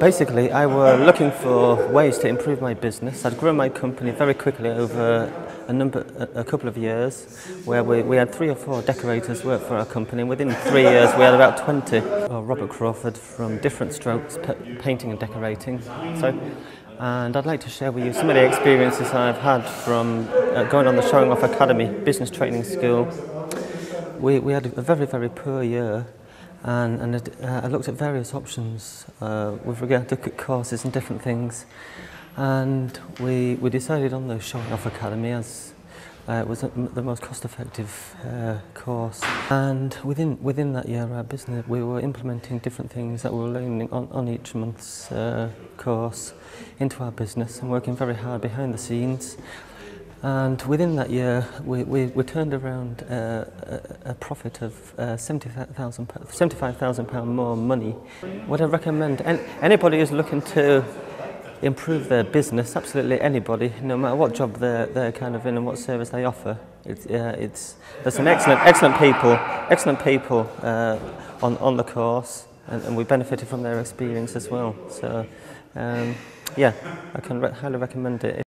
Basically, I were looking for ways to improve my business. I'd grown my company very quickly over a couple of years, where we had 3 or 4 decorators work for our company. And within 3 years, we had about 20. Robert Crawford from Different Strokes, painting and decorating. And I'd like to share with you some of the experiences I've had from going on the Showing Off Academy business training school. We had a very poor year. And I looked at various options with regard to courses and different things, and we decided on the Showing Off Academy as it was the most cost-effective course. And within that year, our business, we were implementing different things that we were learning on each month's course into our business, and working very hard behind the scenes. And within that year, we turned around a profit of £75,000 more money. Would I recommend anybody who's looking to improve their business? Absolutely anybody, no matter what job they're kind of in and what service they offer. There's some excellent people on the course, and we benefited from their experience as well. So yeah, I can highly recommend it.